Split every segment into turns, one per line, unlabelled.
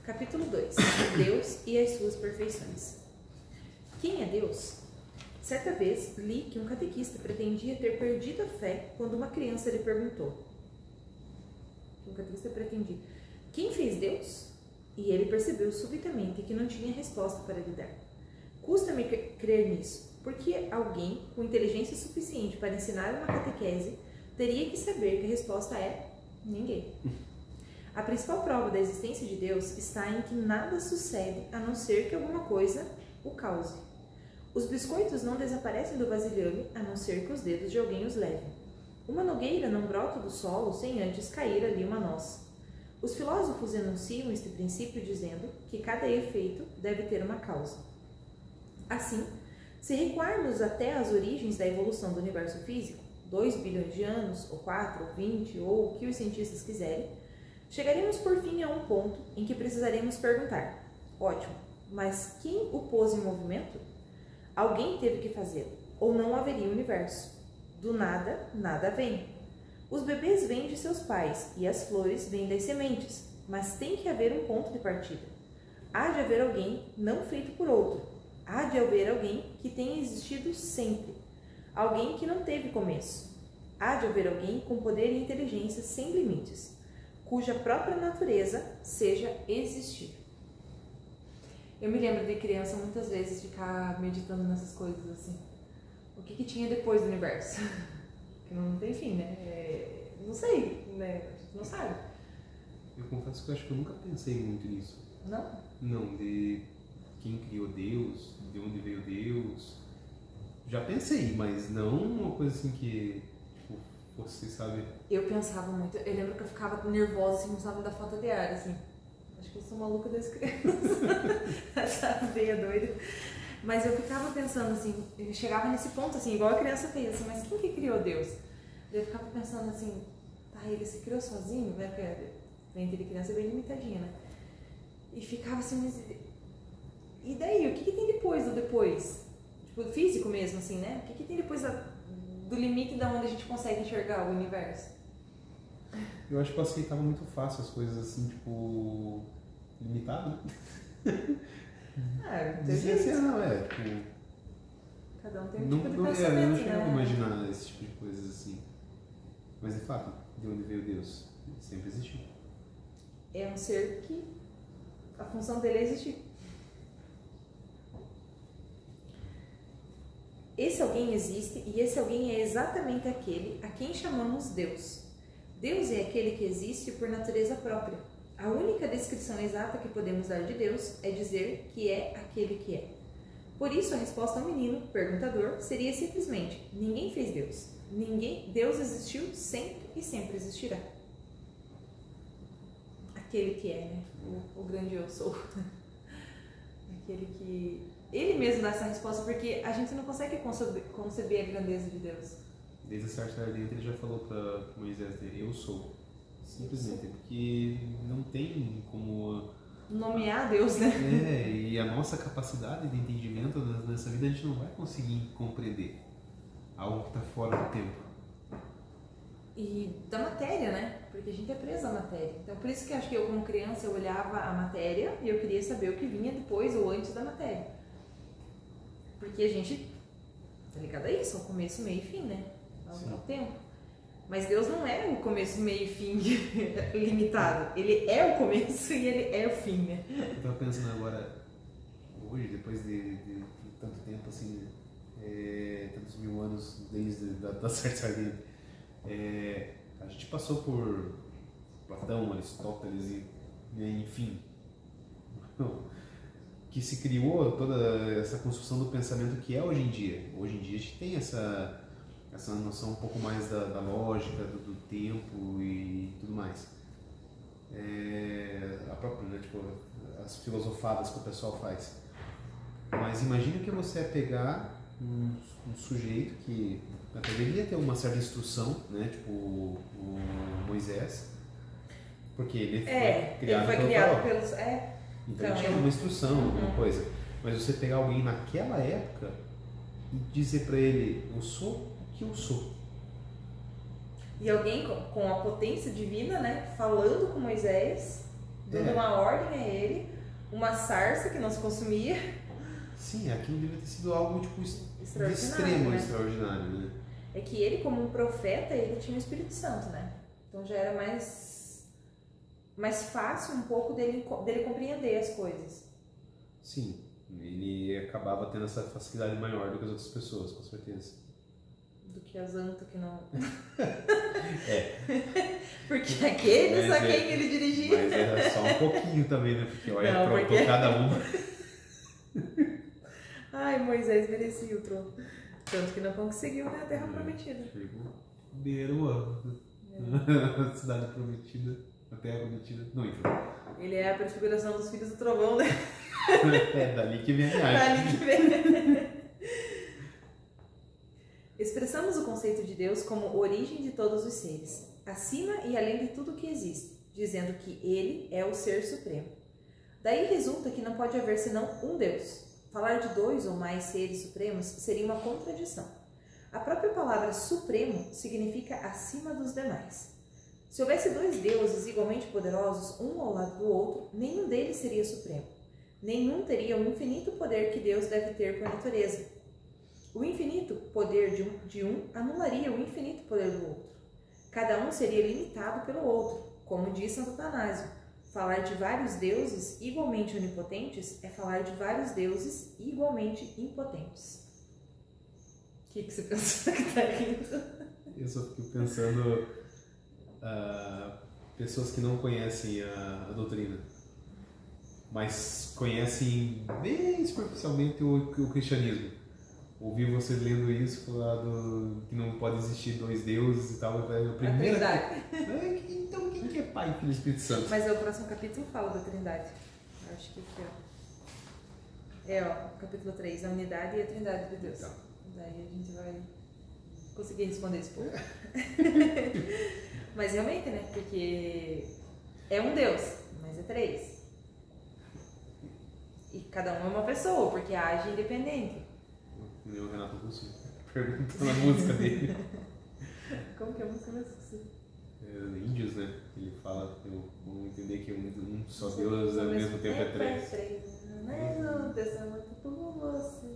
Capítulo 2. Deus e as suas perfeições. Quem é Deus? Certa vez, li que um catequista pretendia ter perdido a fé quando uma criança lhe perguntou. Quem fez Deus? E ele percebeu subitamente que não tinha resposta para lhe dar. Custa-me crer nisso, porque alguém com inteligência suficiente para ensinar uma catequese teria que saber que a resposta é ninguém. A principal prova da existência de Deus está em que nada sucede a não ser que alguma coisa o cause. Os biscoitos não desaparecem do vasilhame a não ser que os dedos de alguém os levem. Uma nogueira não brota do solo sem antes cair ali uma noz. Os filósofos enunciam este princípio dizendo que cada efeito deve ter uma causa. Assim, se recuarmos até as origens da evolução do universo físico, 2 bilhões de anos, ou 4, ou 20, ou o que os cientistas quiserem, chegaremos por fim a um ponto em que precisaremos perguntar: ótimo, mas quem o pôs em movimento? Alguém teve que fazê-lo, ou não haveria universo. Do nada, nada vem. Os bebês vêm de seus pais e as flores vêm das sementes, mas tem que haver um ponto de partida. Há de haver alguém não feito por outro. Há de haver alguém que tenha existido sempre. Alguém que não teve começo. Há de haver alguém com poder e inteligência sem limites, cuja própria natureza seja existir. Eu me lembro de criança muitas vezes ficar meditando nessas coisas assim. O que tinha depois do universo? Que não tem fim, né? Não sei, né? A gente não sabe.
Eu confesso que eu acho que eu nunca pensei muito nisso.
Não?
Não, de quem criou Deus, de onde veio Deus. Já pensei, mas não uma coisa assim que, tipo, você sabe...
Eu pensava muito, eu lembro que eu ficava nervosa, assim, começava a dar falta de ar, assim. Acho que eu sou maluca das crianças. Essa veia doida. Mas eu ficava pensando assim, eu chegava nesse ponto assim, igual a criança fez, assim, mas quem que criou Deus? Eu ficava pensando assim, tá, ele se criou sozinho, né? Porque a mente de criança é bem limitadinha, né? E ficava assim, mas... E daí, o que tem depois do depois? Tipo, físico mesmo, assim, né? O que tem depois do limite da onde a gente consegue enxergar o universo?
Eu acho que eu aceitava muito fácil as coisas assim, tipo, limitado, né?
Dizia
assim, não, tipo...
Cada um tem um tipo de pensamento,
eu não
né?
chegava a imaginar esse tipo de coisas assim. Mas, de fato, de onde veio Deus? Ele sempre existiu.
É um ser que a função dele é existir. Esse alguém existe e esse alguém é exatamente aquele a quem chamamos Deus. Deus é aquele que existe por natureza própria. A única descrição exata que podemos dar de Deus é dizer que é aquele que é. Por isso, a resposta ao menino perguntador seria simplesmente: ninguém fez Deus. Deus existiu sempre e sempre existirá. Aquele que é, né? O grande eu sou. Aquele que... Ele mesmo dá essa resposta, porque a gente não consegue conceber a grandeza de Deus.
Desde a sarça ardente ele já falou para Moisés dele: eu sou. Simplesmente, porque não tem como...
Nomear Deus, né?
E a nossa capacidade de entendimento nessa vida a gente não vai conseguir compreender algo que está fora do tempo.
E da matéria, né? Porque a gente é preso à matéria. Então, por isso que acho que eu, como criança, eu olhava a matéria e eu queria saber o que vinha depois ou antes da matéria. Porque a gente tá ligado a isso, ao começo, meio e fim, né? Ao tempo. Mas Deus não é o começo, meio e fim limitado. Ele é o começo e ele é o fim, né?
Eu tava pensando agora, hoje, depois de tanto tempo, assim, tantos mil anos desde da sarça ardente, a gente passou por Platão, Aristóteles e enfim, que se criou toda essa construção do pensamento que é hoje em dia. Hoje em dia a gente tem essa noção um pouco mais da lógica, do tempo e tudo mais. A própria, né, tipo, as filosofadas que o pessoal faz. Mas imagina que você é pegar um sujeito que até deveria ter uma certa instrução, né, tipo o Moisés, porque ele foi criado pelos... Então ele tinha uma instrução, alguma coisa. Mas você pegar alguém naquela época e dizer para ele: eu sou o que eu sou.
E alguém com a potência divina, né, falando com Moisés, Dando uma ordem a ele, uma sarça que não se consumia.
Sim, aquilo devia ter sido algo tipo de
Extraordinário, né?
extraordinário, né?
É que ele, como um profeta, ele tinha o Espírito Santo, né? Então já era mais fácil um pouco dele compreender as coisas.
Sim, ele acabava tendo essa facilidade maior do que as outras pessoas, com certeza.
Do que as antas que não...
É.
Porque aqueles
Mas
a quem ele dirigia...
Mas era só um pouquinho também, né? Porque olha,
Não,
aprontou
porque-
cada um.
Ai, Moisés merecia o trono. Tanto que não conseguiu, né? A Terra Prometida.
Chegou. Primeiro ano. A cidade prometida, a terra prometida. Não, enfim.
Ele é a prefiguração dos filhos do trovão, né?
É dali que vem a viagem.
Dali que vem. Expressamos o conceito de Deus como origem de todos os seres, acima e além de tudo que existe, dizendo que Ele é o Ser Supremo. Daí resulta que não pode haver senão um Deus. Falar de dois ou mais seres supremos seria uma contradição. A própria palavra supremo significa acima dos demais. Se houvesse dois deuses igualmente poderosos, um ao lado do outro, nenhum deles seria supremo. Nenhum teria o infinito poder que Deus deve ter por natureza. O infinito poder de um anularia o infinito poder do outro. Cada um seria limitado pelo outro, como diz Santo Atanásio. Falar de vários deuses igualmente onipotentes é falar de vários deuses igualmente impotentes. O que você pensou que tá rindo?
Eu só fico pensando pessoas que não conhecem a doutrina, mas conhecem bem superficialmente o cristianismo. Ouvir você lendo isso, falar que não pode existir dois deuses e tal, é a primeira coisa. Então quem que é Pai, Filho e Espírito Santo?
Mas o próximo capítulo fala da Trindade. Eu acho que aqui, ó. É, ó, capítulo 3, a unidade e a Trindade de Deus.
Então.
Daí a gente vai conseguir responder esse pouco. Mas realmente, né? Porque é um Deus, mas é três. E cada um é uma pessoa, porque age independente.
O Renato Russo perguntou na música dele.
Como que é a música mesmo? Esqueci.
Índios, né? Ele fala que vamos entender que um só Deus ao mesmo tempo é três.
Mas o Deus é muito por você.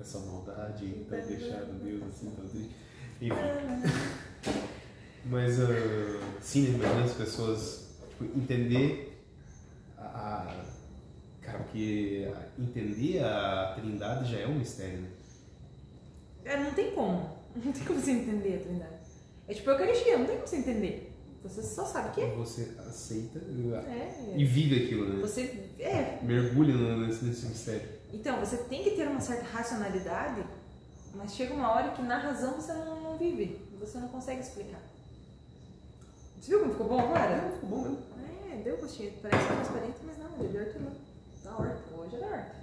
Essa maldade, então deixar Deus assim tão triste. Enfim. Mas sim, imagina as pessoas entender cara, porque entender a Trindade já é um mistério, né?
Não tem como. Não tem como você entender a Trindade. É tipo a Eucaristia, não tem como você entender. Você só sabe que é.
Você aceita
É.
e vive aquilo, né?
Você
mergulha nesse mistério.
Então, você tem que ter uma certa racionalidade, mas chega uma hora que na razão você não vive. Você não consegue explicar. Você viu como ficou bom agora?
Não, ficou bom mesmo.
Deu gostinho. Parece transparente, mas não, é de hortelã. Da horta. Hoje é da horta.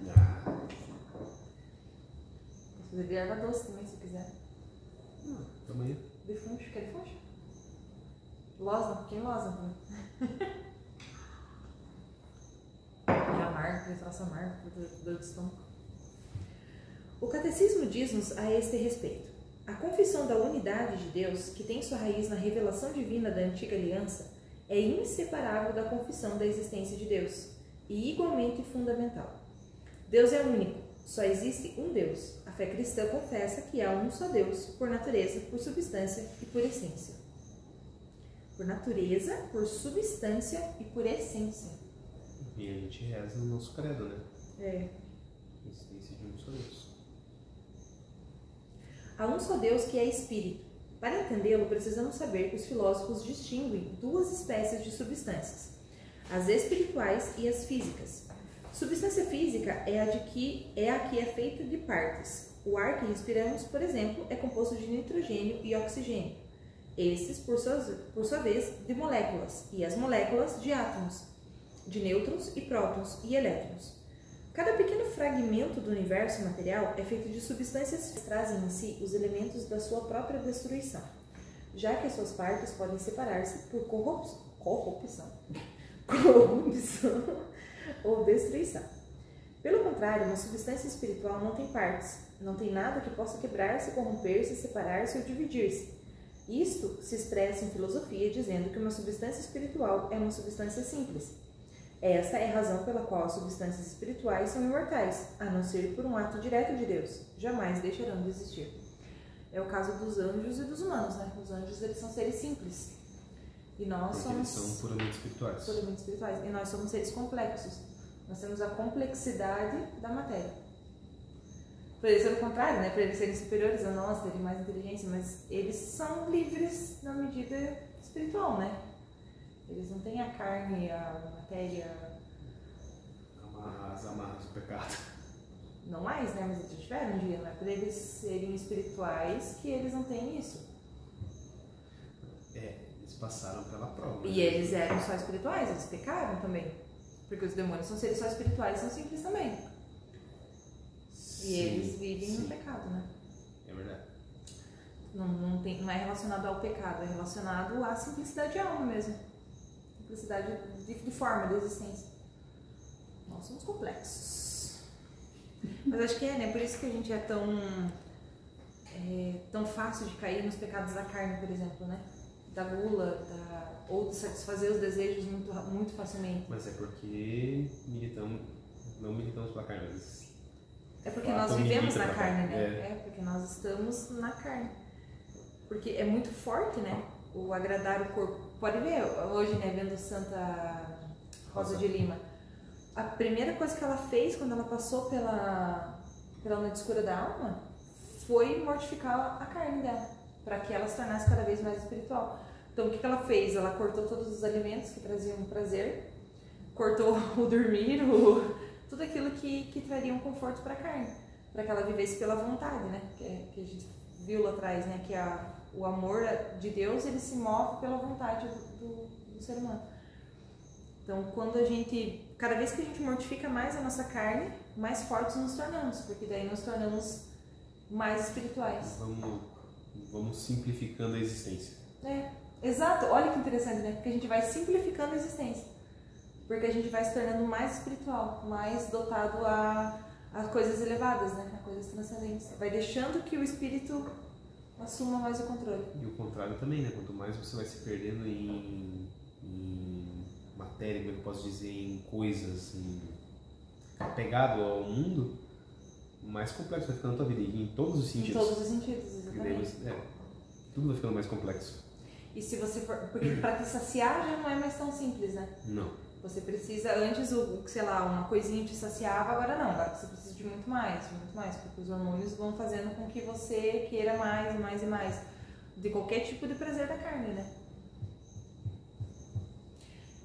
Posso fazer de erva doce também, se quiser.
Amanhã.
De funcho. Quer de funcho? Losna, um pouquinho losna também. É amargo, ele troço amargo, dor de estômago. O Catecismo diz-nos a este respeito: a confissão da unidade de Deus, que tem sua raiz na revelação divina da antiga aliança, é inseparável da confissão da existência de Deus e igualmente fundamental. Deus é único, só existe um Deus. A fé cristã confessa que há um só Deus, por natureza, por substância e por essência. Por natureza, por substância e por essência.
E a gente reza no nosso credo, né?
É.
Existência de um só Deus.
Há um só Deus que é Espírito. Para entendê-lo, precisamos saber que os filósofos distinguem duas espécies de substâncias, as espirituais e as físicas. Substância física é a que é feita de partes. O ar que respiramos, por exemplo, é composto de nitrogênio e oxigênio. Esses, por sua vez, de moléculas, e as moléculas de átomos, de nêutrons e prótons e elétrons. Cada pequeno fragmento do universo material é feito de substâncias que trazem em si os elementos da sua própria destruição, já que as suas partes podem separar-se por corrupção ou destruição. Pelo contrário, uma substância espiritual não tem partes, não tem nada que possa quebrar-se, corromper-se, separar-se ou dividir-se. Isto se expressa em filosofia dizendo que uma substância espiritual é uma substância simples. Esta é a razão pela qual as substâncias espirituais são imortais, a não ser por um ato direto de Deus. Jamais deixarão de existir. É o caso dos anjos e dos humanos, né? Os anjos, eles são seres simples. E nós
Porque
somos...
eles são puramente espirituais.
Puramente espirituais. E nós somos seres complexos. Nós temos a complexidade da matéria. Por eles, pelo contrário, né? Para eles serem superiores a nós, terem mais inteligência, mas eles são livres na medida espiritual, né? Eles não têm a carne, a matéria...
As amarras do pecado.
Não mais, né? Mas eles já tiveram um dia, não é por eles serem espirituais que eles não têm isso.
Eles passaram pela prova.
E eles eram só espirituais, eles pecaram também. Porque os demônios são seres só espirituais, são simples também. E eles vivem no pecado, né?
É verdade.
Não é relacionado ao pecado, é relacionado à simplicidade de alma mesmo. Simplicidade de forma, de existência. Nós somos complexos. Mas acho que né? Por isso que a gente é tão fácil de cair nos pecados da carne, por exemplo, né? Da gula, ou de satisfazer os desejos muito, muito facilmente.
Mas é porque não militamos pela carne, mas...
É porque nós vivemos na carne, né? É porque nós estamos na carne. Porque é muito forte, né? O agradar o corpo. Pode ver, hoje, né, vendo Santa Rosa de Lima, a primeira coisa que ela fez quando ela passou pela noite escura da alma foi mortificar a carne dela, para que ela se tornasse cada vez mais espiritual. Então, o que ela fez? Ela cortou todos os alimentos que traziam prazer, cortou o dormir, tudo aquilo que traria um conforto para a carne, para que ela vivesse pela vontade, né? Que a gente viu lá atrás, né? Que o amor de Deus, ele se move pela vontade do ser humano. Então, cada vez que a gente mortifica mais a nossa carne, mais fortes nos tornamos, porque daí nos tornamos mais espirituais.
Vamos simplificando a existência.
Exato. Olha que interessante, né? Porque a gente vai simplificando a existência. Porque a gente vai se tornando mais espiritual, mais dotado a coisas elevadas, né? A coisas transcendentes. Vai deixando que o espírito assuma mais o controle.
E o contrário também, né? Quanto mais você vai se perdendo em matéria, como eu posso dizer, em coisas, apegado ao mundo, mais complexo vai ficando a tua vida, em todos os sentidos.
Em todos os sentidos, exatamente.
Tudo vai ficando mais complexo.
E se você for... Porque para te saciar já não é mais tão simples, né?
Não.
Você precisa, antes, sei lá, uma coisinha te saciava, agora não. Agora você precisa de muito mais, porque os hormônios vão fazendo com que você queira mais e mais e mais. De qualquer tipo de prazer da carne, né?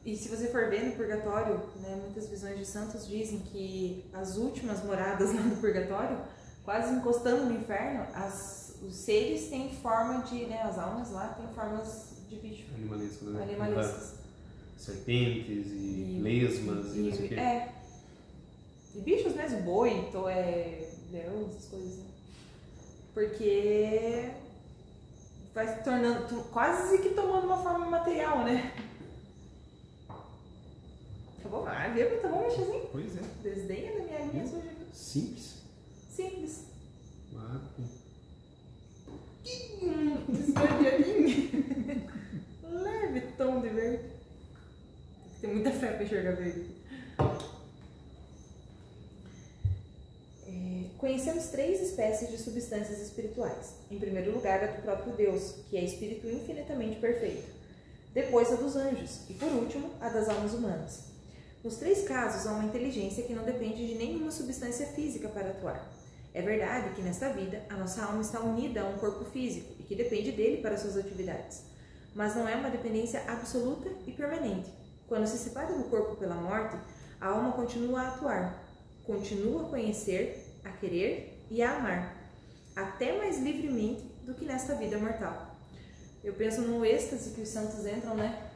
E se você for ver no purgatório, né, muitas visões de santos dizem que as últimas moradas lá do purgatório, quase encostando no inferno, os seres têm forma de, né, as almas lá têm formas de bicho.
Animalescas, né?
Animalescas.
Serpentes e lesmas e não sei o quê.
E bichos mesmo, boi, leão, essas coisas, né? Porque vai se tornando, quase que tomando uma forma material, né? Tá bom? Tá bom, Michazinho?
Pois é.
Desdenha da minha linha suja.
Simples.
Simples. Esverdeadinho. Leve tom de verde. Tem muita fé pra enxergar verde. Conhecemos 3 espécies de substâncias espirituais. Em primeiro lugar, a do próprio Deus, que é espírito infinitamente perfeito. Depois, a dos anjos. E, por último, a das almas humanas. Nos 3 casos, há uma inteligência que não depende de nenhuma substância física para atuar. É verdade que, nesta vida, a nossa alma está unida a um corpo físico e que depende dele para suas atividades. Mas não é uma dependência absoluta e permanente. Quando se separa do corpo pela morte, a alma continua a atuar, continua a conhecer, a querer e a amar, até mais livremente do que nesta vida mortal. Eu penso no êxtase que os santos entram, né?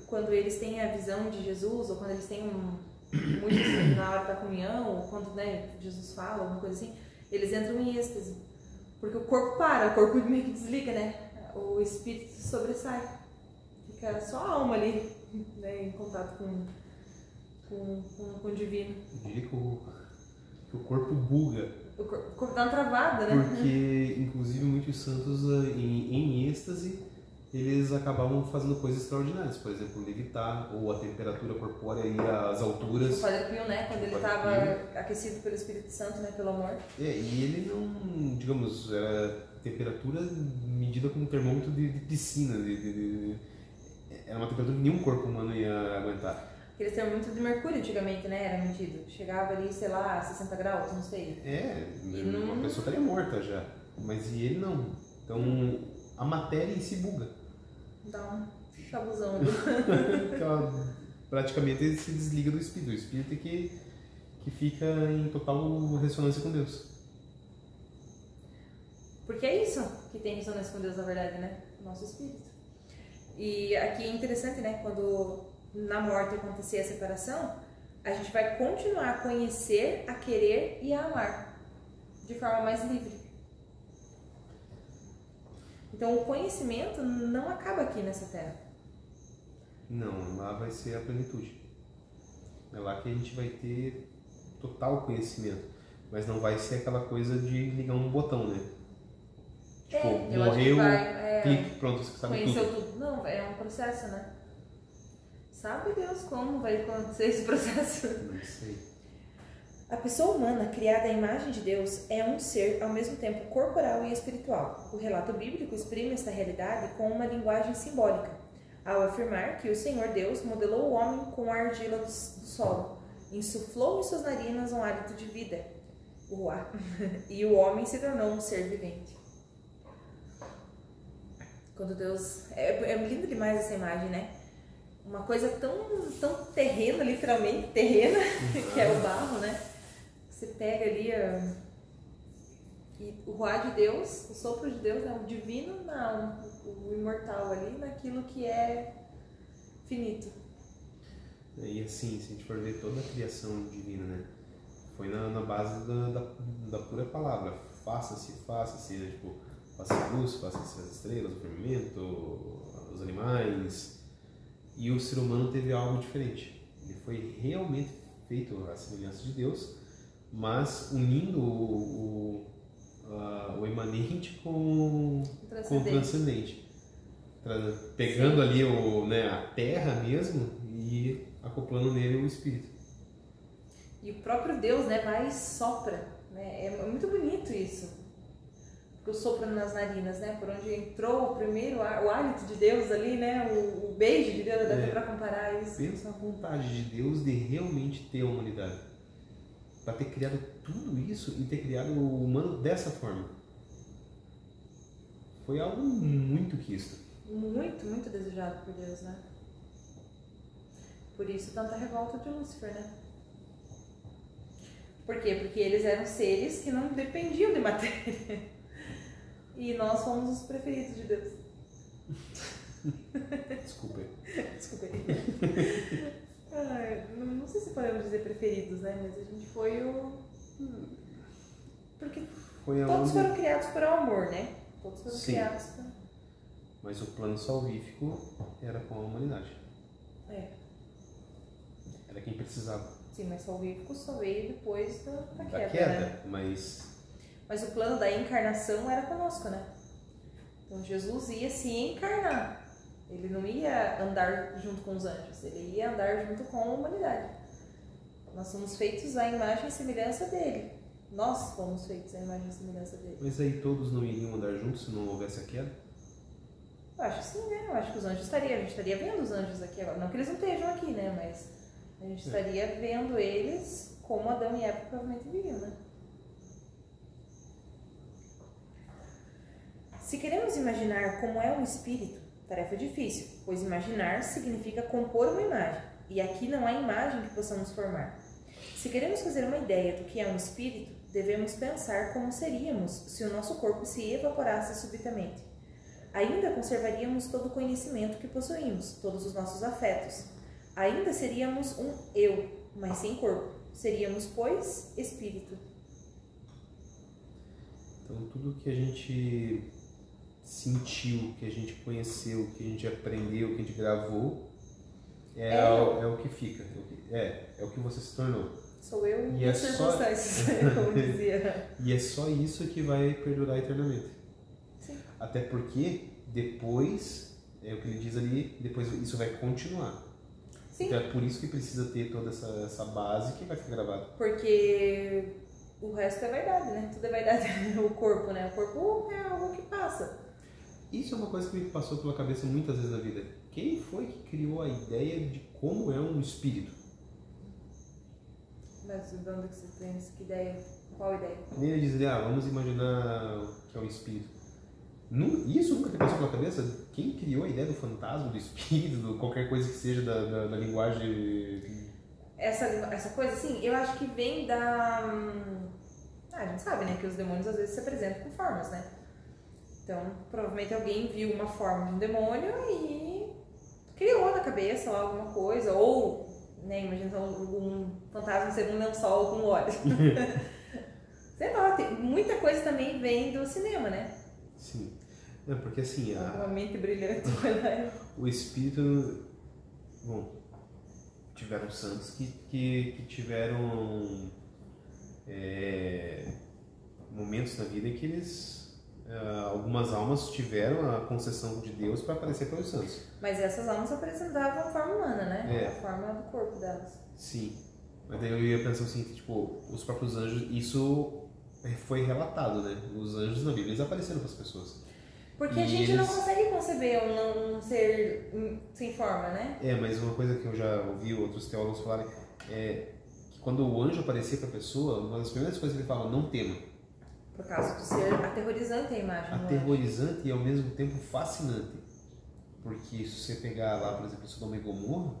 Quando eles têm a visão de Jesus, ou quando eles têm muito na hora da comunhão, ou quando, né, Jesus fala, alguma coisa assim, eles entram em êxtase. Porque o corpo para, o corpo meio que desliga, né? O espírito sobressai. Fica só a alma ali, né, em contato com o divino.
Eu diria que o corpo buga.
O corpo dá uma travada, né?
Porque, inclusive, muitos santos em êxtase eles acabavam fazendo coisas extraordinárias, por exemplo, levitar, ou a temperatura corpórea e as alturas.
O Padre Pio, né, quando ele estava aquecido pelo Espírito Santo, né, pelo amor.
E ele não, digamos, era temperatura medida como um termômetro de piscina, era uma temperatura que nenhum corpo humano ia aguentar.
Aqueles termômetros de mercúrio antigamente, né, era medido. Chegava ali, sei lá, a 60 graus, não sei.
Uma pessoa estaria morta já, mas e ele não. Então, a matéria em si buga.
Dá um chabuzão.
Praticamente ele se desliga do espírito. O espírito é que fica em total ressonância com Deus.
Porque é isso que tem ressonância com Deus, na verdade, né? O nosso espírito. E aqui é interessante, né? Quando na morte acontecer a separação, a gente vai continuar a conhecer, a querer e a amar de forma mais livre. Então o conhecimento não acaba aqui nessa terra.
Não, lá vai ser a plenitude. É lá que a gente vai ter total conhecimento. Mas não vai ser aquela coisa de ligar um botão, né? Tipo, morreu, clique, pronto, você sabe
conheceu
tudo.
Não, é um processo, né? Sabe Deus como vai acontecer esse processo?
Não sei.
A pessoa humana, criada à imagem de Deus, é um ser ao mesmo tempo corporal e espiritual. O relato bíblico exprime esta realidade com uma linguagem simbólica, ao afirmar que o Senhor Deus modelou o homem com a argila do solo, insuflou em suas narinas um hálito de vida, o ar, e o homem se tornou um ser vivente. Quando Deus... É lindo demais essa imagem, né? Uma coisa tão terrena, literalmente terrena, que é o barro, né? Você pega ali e o ruá de Deus, o sopro de Deus, né? O divino na alma, o imortal ali, naquilo que é finito.
E assim, se a gente for ver toda a criação divina, né? Foi na base da pura palavra. Faça-se, né? Tipo, faça a luz, faça-se as estrelas, o firmamento, os animais. E o ser humano teve algo diferente. Ele foi realmente feito à semelhança de Deus, mas unindo o imanente com o transcendente. Pegando ali a terra mesmo e acoplando nele o espírito.
E o próprio Deus, né, vai e sopra. Né? É muito bonito isso. Porque o sopro nas narinas, né? Por onde entrou o primeiro o hálito de Deus ali, né? O beijo de Deus, dá pra comparar isso.
Pensa a vontade de Deus de realmente ter a humanidade. Para ter criado tudo isso e ter criado o humano dessa forma. Foi algo muito quisto.
Muito, muito desejado por Deus, né? Por isso tanta revolta de Lúcifer, né? Por quê? Porque eles eram seres que não dependiam de matéria. E nós fomos os preferidos de Deus.
Desculpa
aí. Não sei se podemos dizer preferidos, né? Mas a gente foi o... Porque todos foram criados por amor, né? Todos foram criados por...
Mas o plano salvífico era com a humanidade. Era quem precisava.
Sim, mas salvífico só veio depois da queda, né? Mas o plano da encarnação era conosco, né? Então Jesus ia se encarnar. Ele não ia andar junto com os anjos, ele ia andar junto com a humanidade. Nós somos feitos à imagem e semelhança dele. Nós fomos feitos à imagem e semelhança dele.
Mas aí todos não iriam andar juntos se não houvesse a queda?
Eu acho sim, né? Eu acho que os anjos a gente estaria vendo os anjos aqui agora. Não que eles não estejam aqui, né? Mas a gente estaria vendo eles como Adão e Eva provavelmente viviam, né? Se queremos imaginar como é um espírito, tarefa difícil, pois imaginar significa compor uma imagem, e aqui não há imagem que possamos formar. Se queremos fazer uma ideia do que é um espírito, devemos pensar como seríamos se o nosso corpo se evaporasse subitamente. Ainda conservaríamos todo o conhecimento que possuímos, todos os nossos afetos. Ainda seríamos um eu, mas sem corpo. Seríamos, pois, espírito.
Então tudo que a gente sentiu, que a gente conheceu, que a gente aprendeu, que a gente gravou, é o que fica. É o que você se tornou.
Sou eu e as circunstâncias, como dizia.
E é só isso que vai perdurar eternamente.
Sim.
Até porque depois é o que ele diz ali, depois isso vai continuar.
Sim.
Então é por isso que precisa ter toda essa base que vai ficar gravada.
Porque o resto é vaidade, né? Tudo é vaidade. O corpo, né? O corpo é algo que passa.
Isso é uma coisa que me passou pela cabeça muitas vezes na vida. Quem foi que criou a ideia de como é um espírito?
Mas de onde que você tem essa ideia? Qual ideia?
Nem ele diz, vamos imaginar que é um espírito. Isso nunca te passou pela cabeça? Quem criou a ideia do fantasma, do espírito, de qualquer coisa que seja da linguagem...
Essa coisa, assim, eu acho que vem da... a gente sabe, né, que os demônios às vezes se apresentam com formas, né? Então, provavelmente alguém viu uma forma de um demônio e criou na cabeça lá alguma coisa, ou, né, imagina um fantasma ser um lençol com olhos. Sei lá, muita coisa também vem do cinema, né?
Sim. Não, porque assim...
Uma mente brilhante.
O espírito... Bom, tiveram santos que tiveram momentos na vida em que eles... algumas almas tiveram a concessão de Deus para aparecer pelos santos.
Mas essas almas apresentavam a forma humana, né?
É.
A forma do corpo delas.
Sim. Mas daí eu ia pensar assim, que tipo, os próprios anjos, isso foi relatado, né? Os anjos na Bíblia, eles apareceram para as pessoas.
Porque a gente não consegue conceber um ser sem forma, né?
Mas uma coisa que eu já ouvi outros teólogos falarem é que quando o anjo aparecia para a pessoa, uma das primeiras coisas que ele falava, não tema.
Por causa de ser aterrorizante a imagem.
Aterrorizante e ao mesmo tempo fascinante. Porque se você pegar lá, por exemplo, Sodoma e Gomorra,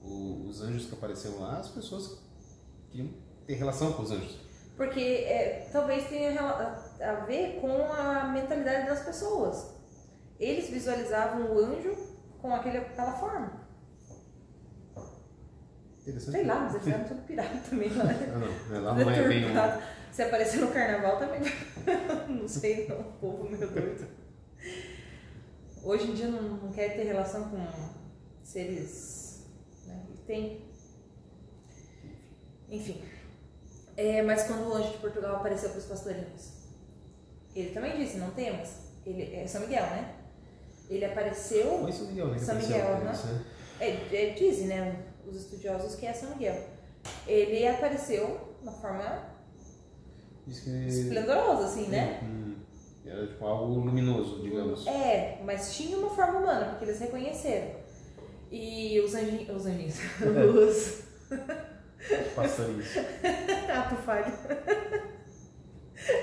os anjos que apareceram lá, as pessoas queriam ter relação com os anjos.
Porque talvez tenha a ver com a mentalidade das pessoas. Eles visualizavam o anjo com aquela forma. Sei lá, mas eles eram tudo pirata também lá.
Lá não é bem
Se aparecer no carnaval também. Não sei não, o povo meio doido. Hoje em dia não quer ter relação com seres, né? Tem. Enfim. Mas quando o anjo de Portugal apareceu para os pastorinhos, ele também disse, não temas. Ele é São Miguel, né? Ele apareceu...
Foi São Miguel, né?
São Miguel, né? Dizem, né? Os estudiosos que é São Miguel. Ele apareceu de uma forma esplendorosa, assim, né?
Era tipo algo luminoso, digamos.
Mas tinha uma forma humana, porque eles reconheceram. E os anjinhos. Os
pastorinhos.
Ato falho.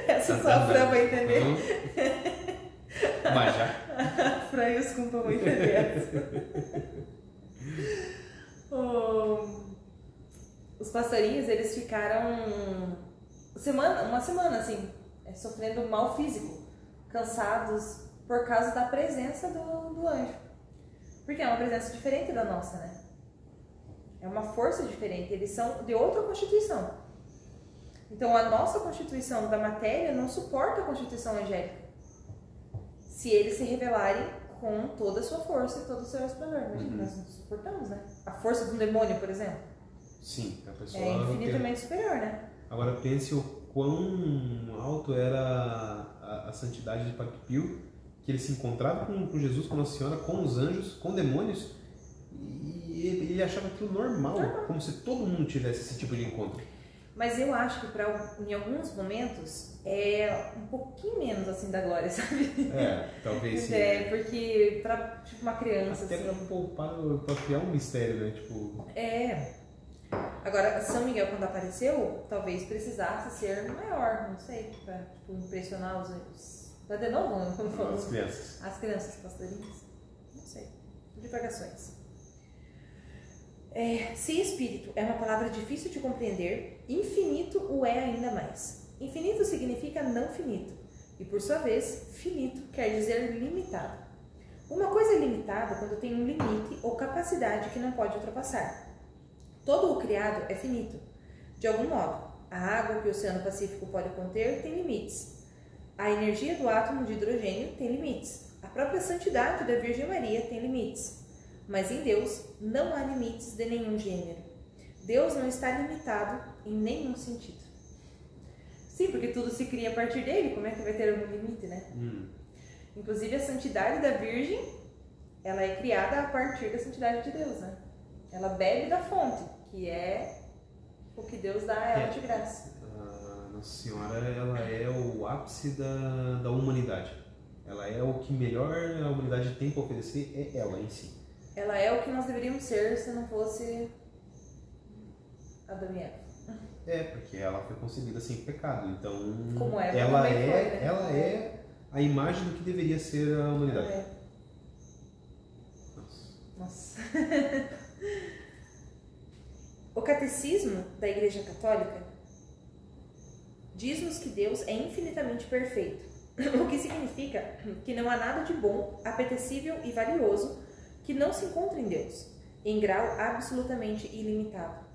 Essa só a Fran vai entender.
Mas já.
Fran e os cumpa vão entender. Os passarinhos, eles ficaram uma semana assim, sofrendo mal físico, cansados por causa da presença do anjo. Porque é uma presença diferente da nossa, né? É uma força diferente, eles são de outra constituição. Então a nossa constituição da matéria não suporta a constituição angélica. Se eles se revelarem com toda a sua força e todo o seu esplendor. Imagina, nós não suportamos, né? A força de um demônio, por exemplo.
Sim, a pessoa
é infinitamente superior, né?
Agora pense o quão alto era a santidade de Padre Pio, que ele se encontrava com Jesus, com Nossa Senhora, com os anjos, com demônios, e ele achava aquilo normal, como se todo mundo tivesse esse tipo de encontro.
Mas eu acho que em alguns momentos é um pouquinho menos assim da glória, sabe?
Talvez sim.
Porque pra tipo, uma criança...
Até
assim,
pra criar um mistério, né? Tipo...
Agora, São Miguel, quando apareceu, talvez precisasse ser maior, não sei, pra tipo, impressionar os... de novo,
as crianças.
As crianças pastorinhas. Não sei. Divagações. Se espírito é uma palavra difícil de compreender, infinito o é ainda mais. Infinito significa não finito, e por sua vez, finito quer dizer limitado. Uma coisa é limitada quando tem um limite ou capacidade que não pode ultrapassar. Todo o criado é finito. De algum modo, a água que o Oceano Pacífico pode conter tem limites. A energia do átomo de hidrogênio tem limites. A própria santidade da Virgem Maria tem limites. Mas em Deus não há limites de nenhum gênero. Deus não está limitado em nenhum sentido. Sim, porque tudo se cria a partir dele, como é que vai ter algum limite, né? Inclusive a santidade da Virgem ela é criada a partir da santidade de Deus, né? Ela bebe da fonte, que é o que Deus dá a ela de graça.
A Nossa Senhora, ela é o ápice da humanidade. Ela é o que melhor a humanidade tem para oferecer, é ela em si.
Ela é o que nós deveríamos ser se não fosse Adão e Eva.
Porque ela foi concebida sem pecado, então
Como Eva
ela
também
é,
foi, né?
ela é a imagem do que deveria ser a humanidade.
Nossa. O catecismo da Igreja Católica diz-nos que Deus é infinitamente perfeito, o que significa que não há nada de bom, apetecível e valioso que não se encontre em Deus, em grau absolutamente ilimitado.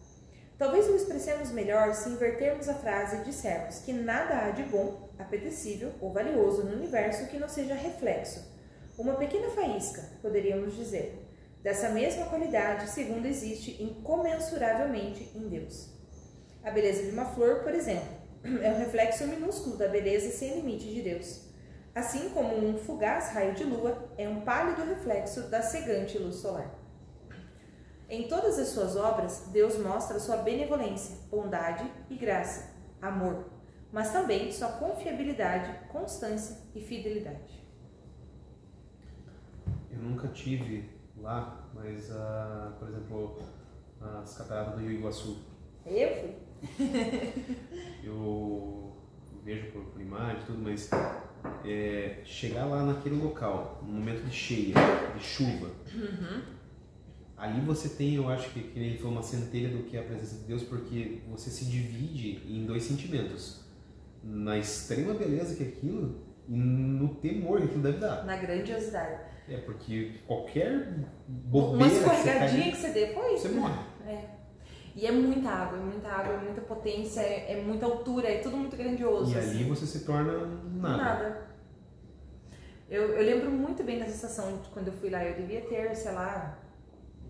Talvez o expressemos melhor se invertermos a frase e dissermos que nada há de bom, apetecível ou valioso no universo que não seja reflexo, uma pequena faísca, poderíamos dizer, dessa mesma qualidade, segundo existe incomensuravelmente em Deus. A beleza de uma flor, por exemplo, é um reflexo minúsculo da beleza sem limite de Deus, assim como um fugaz raio de lua é um pálido reflexo da cegante luz solar. Em todas as suas obras, Deus mostra sua benevolência, bondade e graça, amor, mas também sua confiabilidade, constância e fidelidade.
Eu nunca tive lá, mas, por exemplo, as cataratas do Rio Iguaçu.
Eu fui.
Eu vejo por imagem e tudo, mas chegar lá naquele local, no momento de cheia, de chuva, ali você tem, eu acho que nem foi uma centelha do que é a presença de Deus, porque você se divide em dois sentimentos. Na extrema beleza que é aquilo e no temor que aquilo deve dar.
Na grandiosidade.
Porque qualquer bobeira
uma escorregadinha que você dê,
você morre.
E é muita água, é muita potência, é muita altura, é tudo muito grandioso.
E
assim.
ali você se torna nada.
Eu lembro muito bem dessa sensação de quando eu fui lá. Eu devia ter, sei lá,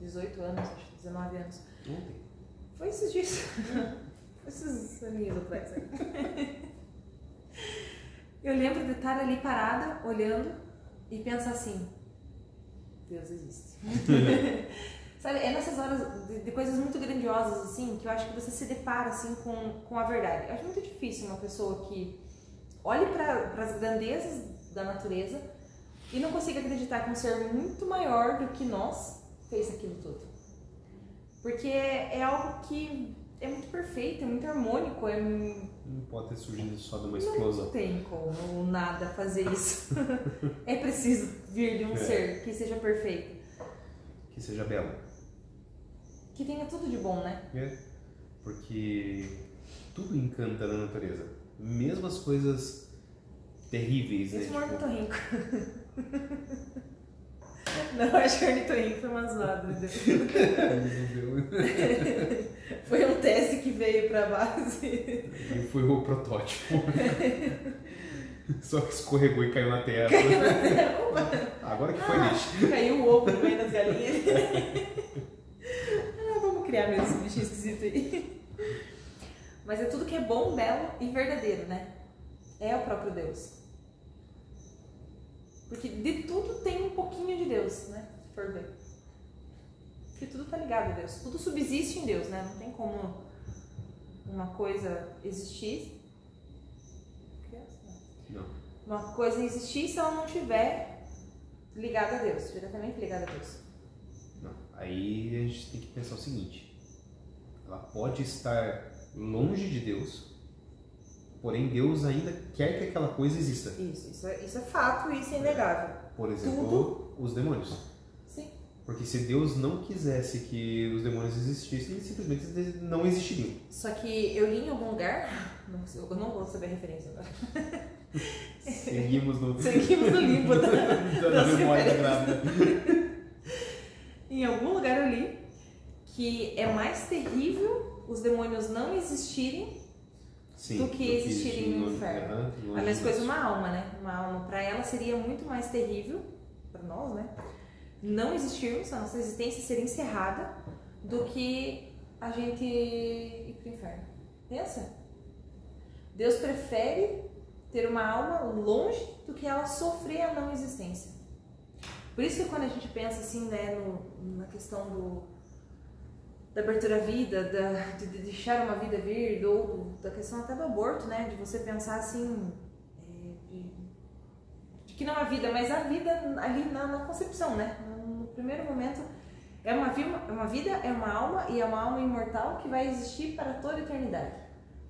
18 anos, acho que 19 anos.
Ontem.
Foi esses dias. Foi esses aninhos atrás. Eu lembro de estar ali parada, olhando e pensar assim: Deus existe. Sabe, é nessas horas de coisas muito grandiosas assim que eu acho que você se depara assim com a verdade. Eu acho muito difícil uma pessoa que olhe para as grandezas da natureza e não consiga acreditar que um ser muito maior do que nós fez aquilo tudo. Porque é algo que é muito perfeito, é muito harmônico,
Não pode ter surgido só de uma explosão.
Não tem como nada fazer isso. É preciso vir de um ser que seja perfeito.
Que seja belo.
Que tenha tudo de bom, né?
Porque tudo encanta na natureza. Mesmo as coisas terríveis,
esse
né?
ornitorrinco. Não, acho que o ornitorrinco foi uma zoada. Foi um teste que veio pra base.
E foi o protótipo. Só que escorregou e caiu na terra. Agora que foi lixo.
Caiu o ovo no meio das galinhas. Vamos criar mesmo esse bichinho esquisito aí. Mas é tudo que é bom, belo e verdadeiro, né? É o próprio Deus. Porque de tudo tem um pouquinho de Deus, né? Se for ver. Porque tudo tá ligado a Deus. Tudo subsiste em Deus, né? Não tem como uma coisa existir.
Não.
Uma coisa existir se ela não estiver ligada a Deus, diretamente ligada a Deus.
Não. Aí a gente tem que pensar o seguinte: ela pode estar longe de Deus, porém Deus ainda quer que aquela coisa exista.
Isso é fato e isso é inegável.
Por exemplo,
tudo...
os demônios.
Sim.
Porque se Deus não quisesse que os demônios existissem, simplesmente eles não existiriam.
Só que eu li em algum lugar, eu não vou saber a referência agora.
Seguimos no
limbo
da memória grávida.
Em algum lugar eu li que é mais terrível os demônios não existirem do que existirem no inferno. A mesma coisa uma alma, né? Uma alma, para ela seria muito mais terrível, para nós, né? Não existirmos, a nossa existência seria encerrada, do que a gente ir pro inferno. Pensa? Deus prefere ter uma alma longe do que ela sofrer a não existência. Por isso que quando a gente pensa assim, né, na questão da abertura à vida, de deixar uma vida vir, ou da questão até do aborto, né, de você pensar assim, de que não há vida, mas a vida ali na concepção, né, no primeiro momento é uma vida, é uma alma, e é uma alma imortal que vai existir para toda a eternidade.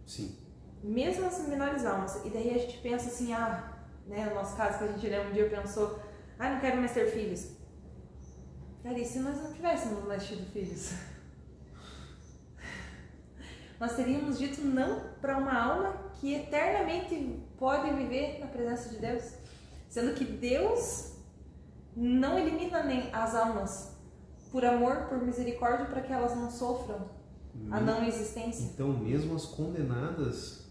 Sim.
Mesmo as menores almas. E daí a gente pensa assim, né, no nosso caso que a gente um dia pensou, não quero mais ter filhos. Cara, e se nós não tivéssemos mais tido filhos? Nós teríamos dito não para uma alma que eternamente pode viver na presença de Deus. Sendo que Deus não elimina nem as almas por amor, por misericórdia, para que elas não sofram a não existência.
Então, mesmo as condenadas,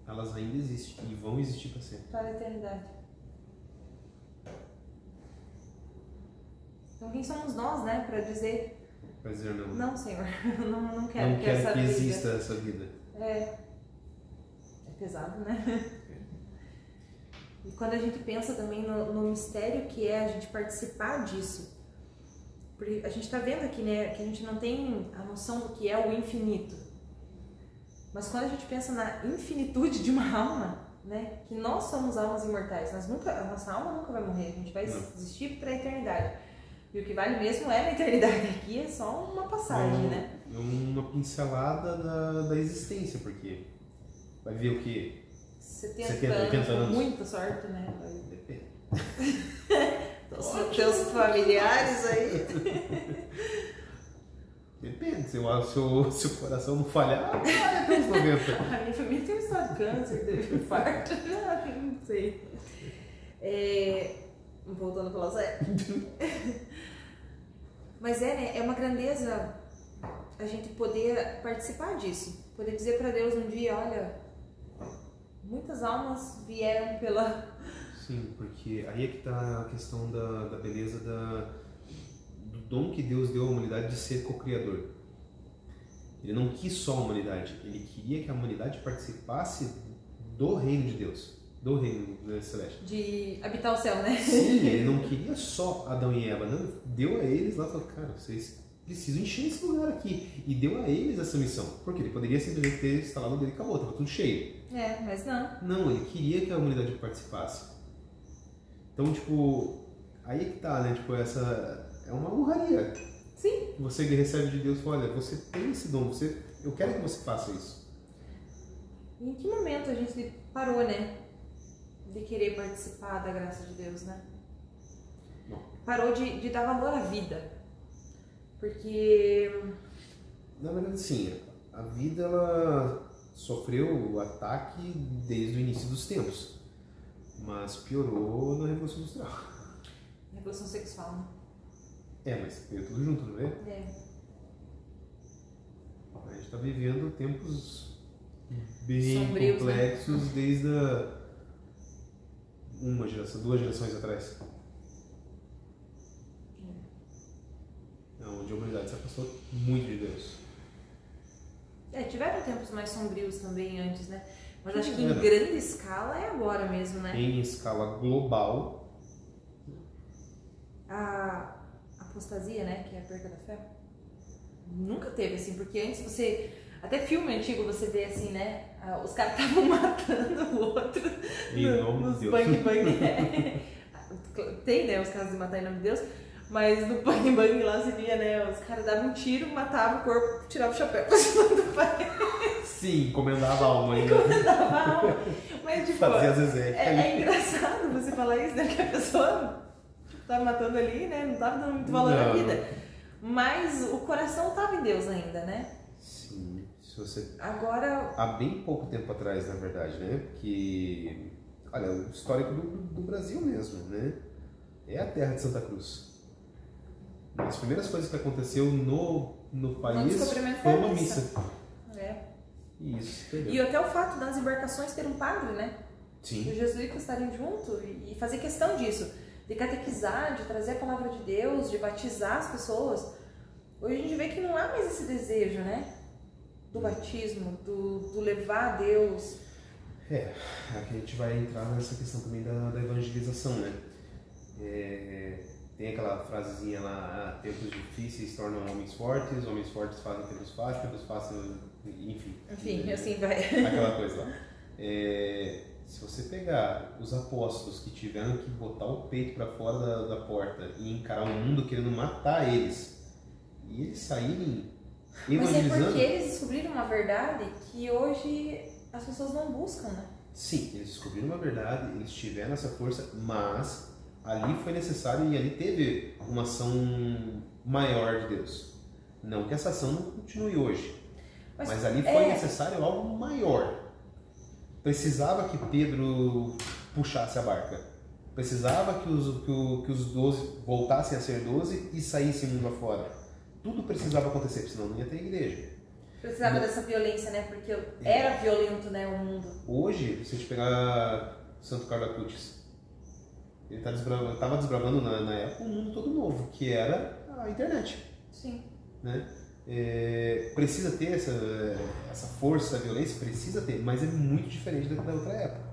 elas ainda existem e vão existir para sempre.
Para a eternidade. Então quem somos nós, né, para dizer...
Para dizer não.
Não, Senhor, não quero,
não quero
essa
que
vida
exista essa vida.
É pesado, né? E quando a gente pensa também no mistério que é a gente participar disso, porque a gente está vendo aqui, né, que a gente não tem a noção do que é o infinito. Mas quando a gente pensa na infinitude de uma alma, né, que nós somos almas imortais, a nossa alma nunca vai morrer, a gente vai existir para a eternidade. E o que vale mesmo é na eternidade, aqui é só uma passagem, né?
É uma pincelada da existência, porque vai ver o quê?
70 anos, com muita sorte, né?
Depende.
Teus familiares aí.
Depende, se o coração não falhar, vai até uns 90.
A minha família tem um estado de câncer, teve infarto, não sei. Voltando para José. Mas né, é uma grandeza a gente poder participar disso, poder dizer para Deus um dia, olha, muitas almas vieram pela...
Sim, porque aí é que está a questão da beleza do dom que Deus deu à humanidade de ser co-criador. Ele não quis só a humanidade, ele queria que a humanidade participasse do reino de Deus, do reino celeste.
De habitar o céu, né?
Sim, ele não queria só Adão e Eva, não, deu a eles lá, falou, cara, vocês precisam encher esse lugar aqui, e deu a eles essa missão, porque ele poderia simplesmente ter instalado o dele e acabou, estava tudo cheio.
Mas não.
Não, ele queria que a humanidade participasse. Então, tipo, aí que tá, né, tipo, essa é uma honraria.
Sim.
Você recebe de Deus e fala, olha, você tem esse dom, eu quero que você faça isso.
Em que momento a gente parou, né, de querer participar da graça de Deus, né?
Não.
Parou de dar valor à vida. Porque...
Na verdade, sim, a vida, ela sofreu o ataque desde o início dos tempos, mas piorou na Revolução Industrial.
Revolução sexual, né?
Mas veio tudo junto, não é? A gente está vivendo tempos bem
sombrios,
complexos,
né?
desde uma geração, 2 gerações atrás. Onde a humanidade se afastou muito de Deus.
Tiveram tempos mais sombrios também antes, né? Mas acho que em grande escala é agora mesmo, né?
Em escala global.
A apostasia, né? Que é a perda da fé. Nunca teve, assim, porque antes você... Até filme antigo você vê assim, né? Os caras estavam matando o outro nos bang bang. Tem, né? Os casos de matar em nome de Deus. Mas no bang bang lá você via, né? Os caras davam um tiro, matavam o corpo, tiravam o chapéu pra cima do pai.
Sim, encomendava a alma ainda.
Encomendava a alma. Mas tipo,
fazia Zezé.
É engraçado você falar isso, né? Que a pessoa tava matando ali, né? Não tava dando muito valor à vida. Mas o coração tava em Deus ainda, né?
Sim. Se você...
Agora...
Há bem pouco tempo atrás, na verdade, né? Porque, olha, o histórico do Brasil mesmo, né? É a terra de Santa Cruz. Uma das primeiras coisas que aconteceu no país foi uma missa. Isso.
E até o fato das embarcações ter um padre, né?
Sim.
Os jesuítas estarem junto e fazer questão disso. De catequizar, de trazer a palavra de Deus, de batizar as pessoas. Hoje a gente vê que não há mais esse desejo, né? Do batismo, do levar a Deus.
Aqui a gente vai entrar nessa questão também da evangelização, né? tem aquela frasezinha lá, tempos difíceis tornam homens fortes fazem tempos fáceis, enfim.
Enfim, assim vai.
Aquela coisa lá. Se você pegar os apóstolos que tiveram que botar o peito para fora da porta e encarar o mundo querendo matar eles, e eles saírem evangelizando...
Mas é porque eles descobriram uma verdade que hoje as pessoas não buscam, né?
Sim, eles descobriram uma verdade, eles tiveram essa força, mas ali foi necessário e ali teve uma ação maior de Deus. Não que essa ação não continue hoje, mas ali foi necessário algo maior. Precisava que Pedro puxasse a barca. Precisava que os 12 voltassem a ser 12 e saíssem mundo afora. Tudo precisava acontecer, porque senão não ia ter igreja.
Precisava dessa violência, né? Porque era violento, né, o mundo.
Hoje, se a gente pegar Santo Carlos Acutis, ele estava desbravando na época um mundo todo novo, que era a internet.
Sim.
Né? Precisa ter essa força, a violência, precisa ter, mas é muito diferente da outra época.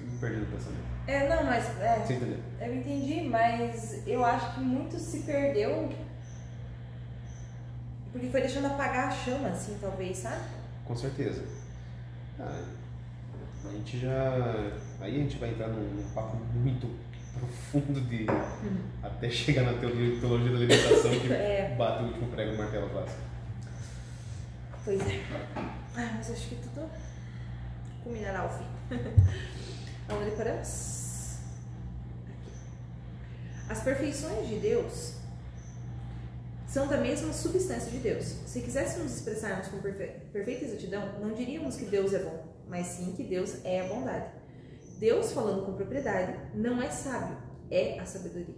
Me perdi no pensamento.
Não, mas...
Você entendeu?
Eu entendi, mas eu acho que muito se perdeu porque foi deixando apagar a chama, assim, talvez, sabe?
Com certeza. Aí a gente vai entrar num papo muito profundo de até chegar na teologia da libertação que bate o último prego no martelo clássico.
Pois é. Mas acho que tudo culminará ao fim. Onde paramos? As perfeições de Deus são da mesma substância de Deus. Se quiséssemos expressarmos com perfeita exatidão, não diríamos que Deus é bom, mas sim que Deus é a bondade. Deus, falando com propriedade, não é sábio, é a sabedoria.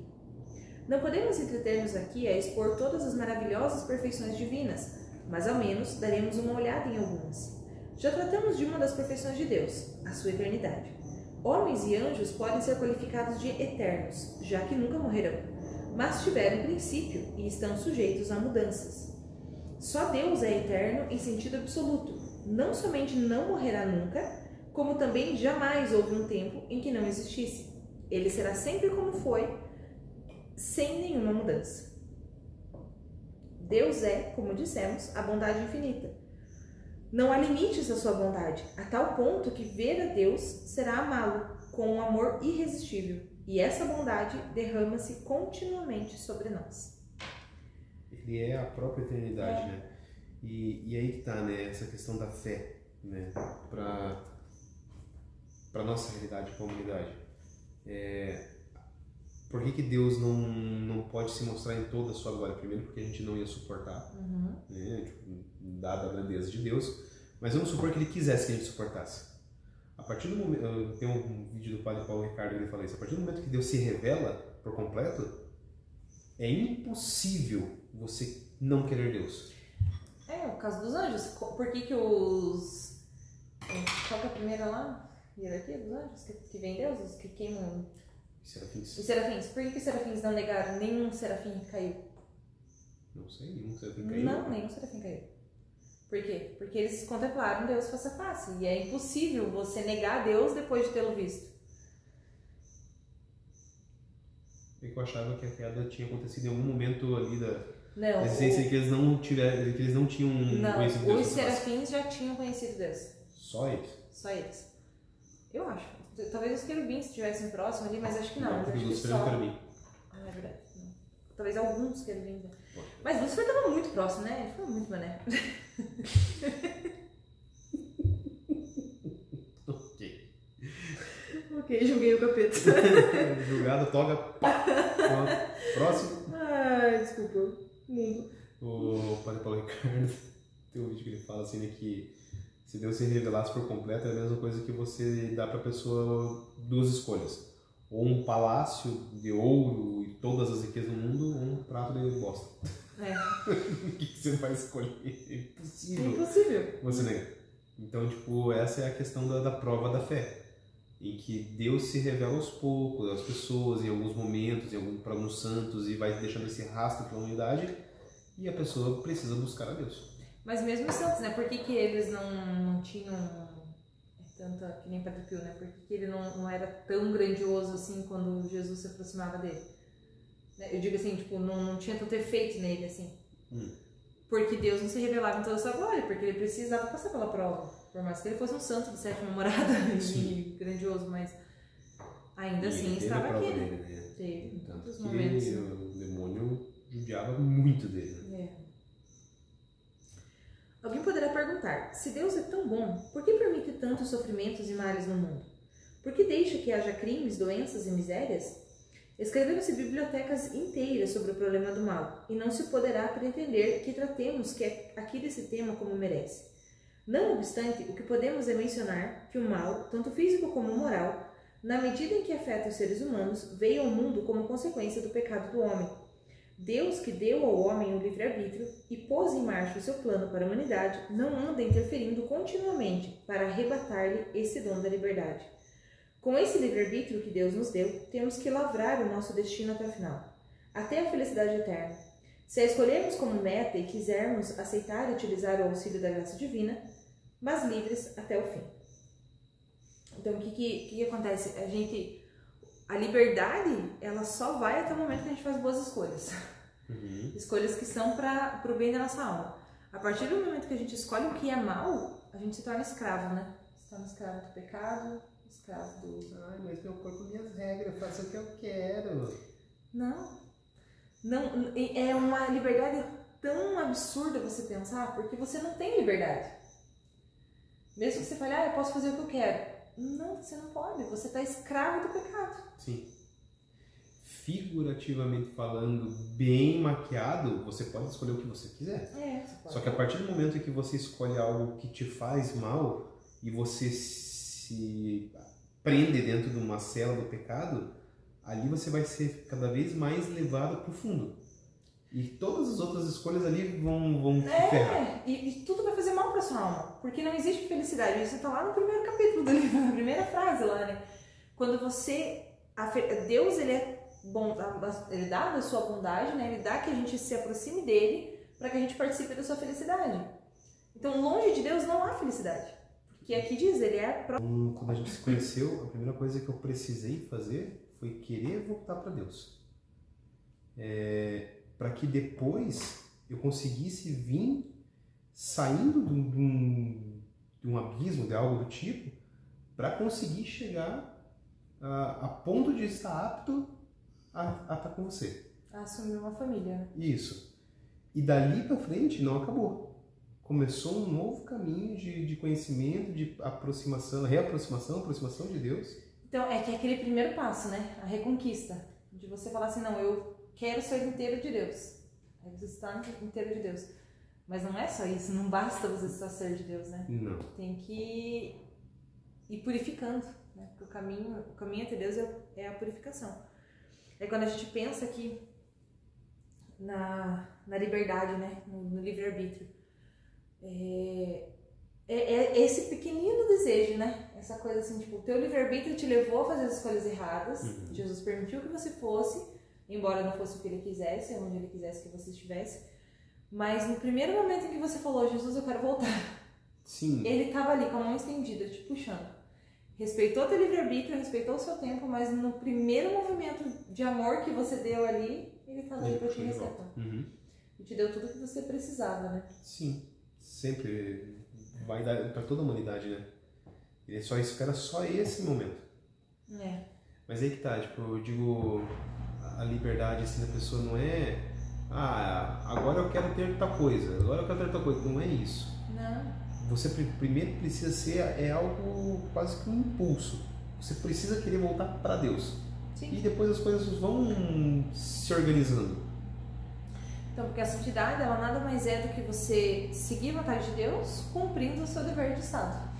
Não podemos entreter-nos aqui a expor todas as maravilhosas perfeições divinas, mas ao menos daremos uma olhada em algumas. Já tratamos de uma das perfeições de Deus, a sua eternidade. Homens e anjos podem ser qualificados de eternos, já que nunca morrerão, mas tiveram princípio e estão sujeitos a mudanças. Só Deus é eterno em sentido absoluto. Não somente não morrerá nunca, como também jamais houve um tempo em que não existisse. Ele será sempre como foi, sem nenhuma mudança. Deus é, como dissemos, a bondade infinita. Não há limites à sua bondade, a tal ponto que ver a Deus será amá-lo com um amor irresistível, e essa bondade derrama-se continuamente sobre nós.
Ele é a própria eternidade, né? E aí que tá, né, essa questão da fé, né, para nossa realidade, para a humanidade. Por que Deus não pode se mostrar em toda a sua glória? Primeiro, porque a gente não ia suportar, né? Tipo, dada a grandeza de Deus, mas vamos supor que Ele quisesse que a gente suportasse. A partir do momento, tem um vídeo do Padre Paulo Ricardo que ele fala isso, a partir do momento que Deus se revela por completo, é impossível você não querer Deus.
O caso dos anjos. Por que os... Qual que é a primeira lá? Hierarquia dos anjos? Que vem Deus? Os que queimam...
Serafins.
Os serafins. Por que os serafins não negaram? Nenhum serafim caiu.
Não sei, nenhum serafim caiu.
Não, nenhum serafim caiu. Por quê? Porque eles contemplaram Deus face a face. E é impossível você negar Deus depois de tê-lo visto.
Eu achava que a queda tinha acontecido em algum momento ali da existência que eles não tinham conhecido Deus.
Os serafins já tinham conhecido Deus.
Só eles?
Só eles. Eu acho. Talvez os querubins estivessem próximos ali, mas acho que não.
Não, porque
Lúcifer
era um querubim.
É verdade. Não. Talvez alguns querubins. Mas Lúcifer estava muito próximo, né? Ele foi muito mané. Ok, julguei o capeta.
Julgado, toga. Próximo.
Ai, desculpa. Mundo.
O Padre Paulo Ricardo tem um vídeo que ele fala assim, né, que se Deus se revelasse por completo é a mesma coisa que você dá pra pessoa duas escolhas. Ou um palácio de ouro e todas as riquezas do mundo, ou um prato de bosta. O que você vai escolher? É impossível.
É impossível.
Você nega. Então, tipo, essa é a questão da prova da fé. Em que Deus se revela aos poucos, às pessoas, em alguns momentos, para alguns santos, e vai deixando esse rastro pela humanidade, e a pessoa precisa buscar a Deus.
Mas mesmo os santos, né? Por que eles não tinham tanta, que nem Padre Pio, né? Por que ele não era tão grandioso assim quando Jesus se aproximava dele? Eu digo assim, tipo, não tinha tanto efeito nele, assim. Porque Deus não se revelava em toda a sua glória, porque ele precisava passar pela prova. Por mais que ele fosse um santo de sétima morada e grandioso, mas ainda assim estava aqui, né? Teve em tantos momentos.
O demônio judiava muito dele. Né?
Alguém poderá perguntar, se Deus é tão bom, por que permite tantos sofrimentos e males no mundo? Por que deixa que haja crimes, doenças e misérias? Escreveram-se bibliotecas inteiras sobre o problema do mal, e não se poderá pretender que tratemos aqui desse tema como merece. Não obstante, o que podemos é mencionar que o mal, tanto físico como moral, na medida em que afeta os seres humanos, veio ao mundo como consequência do pecado do homem. Deus, que deu ao homem o livre-arbítrio e pôs em marcha o seu plano para a humanidade, não anda interferindo continuamente para arrebatar-lhe esse dom da liberdade. Com esse livre-arbítrio que Deus nos deu, temos que lavrar o nosso destino até o final, até a felicidade eterna. Se a escolhermos como meta e quisermos aceitar e utilizar o auxílio da graça divina, mas livres até o fim. Então, o que acontece? A liberdade, ela só vai até o momento que a gente faz boas escolhas. Escolhas que são para o bem da nossa alma. A partir do momento que a gente escolhe o que é mal, a gente se torna escravo, né? Se torna escravo do pecado, escravo do...
Ai, mas meu corpo, minhas regras, eu faço o que eu quero.
Não, é uma liberdade tão absurda você pensar, porque você não tem liberdade. Mesmo que você fale, eu posso fazer o que eu quero. Não, você não pode, você está escravo do pecado.
Sim. Figurativamente falando, bem maquiado, você pode escolher o que você quiser.
Você pode.
Só que a partir do momento que você escolhe algo que te faz mal e você se prende dentro de uma cela do pecado, ali você vai ser cada vez mais levado para o fundo. E todas as outras escolhas ali vão te ferrar.
E tudo vai fazer mal para sua alma, porque não existe felicidade. Isso está lá no primeiro capítulo do livro, na primeira frase lá, né? Quando Deus, ele é bom, ele dá da sua bondade, né? Ele dá que a gente se aproxime dele para que a gente participe da sua felicidade. Então, longe de Deus não há felicidade. Porque aqui diz, ele é
Quando a gente se conheceu, a primeira coisa que eu precisei fazer foi querer voltar para Deus. Para que depois eu conseguisse vir saindo de um abismo, de algo do tipo, para conseguir chegar a ponto de estar apto a estar com você.
A assumir uma família.
Isso. E dali para frente não acabou. Começou um novo caminho de conhecimento, de aproximação de Deus.
Então, é que é aquele primeiro passo, né? A reconquista. De você falar assim, não, eu quero ser inteiro de Deus. Aí você se torna inteiro de Deus. Mas não é só isso, não basta você só ser de Deus, né?
Não.
Tem que ir purificando, né? Porque o caminho até Deus é a purificação. É quando a gente pensa aqui na liberdade, né? No livre-arbítrio. Esse pequenino desejo, né? Essa coisa assim, tipo, o teu livre-arbítrio te levou a fazer as escolhas erradas. Jesus permitiu que você fosse, embora não fosse o que ele quisesse, onde ele quisesse que você estivesse. Mas no primeiro momento em que você falou, Jesus, eu quero voltar.
Sim.
Ele estava ali com a mão estendida, te puxando. Respeitou teu livre-arbítrio, respeitou o seu tempo, mas no primeiro movimento de amor que você deu ali, ele estava ali para te resgatar. E te deu tudo o que você precisava, né?
Sim. Sempre vai dar para toda a humanidade, né? Ele só espera só esse momento. Mas aí que tá, tipo, eu digo, a liberdade assim da pessoa não é agora eu quero ter tal coisa, não é isso.
Não.
Você primeiro precisa ser algo quase que um impulso. Você precisa querer voltar para Deus.
Sim.
E depois as coisas vão se organizando.
Então, porque a santidade, ela nada mais é do que você seguir a vontade de Deus cumprindo o seu dever de Estado.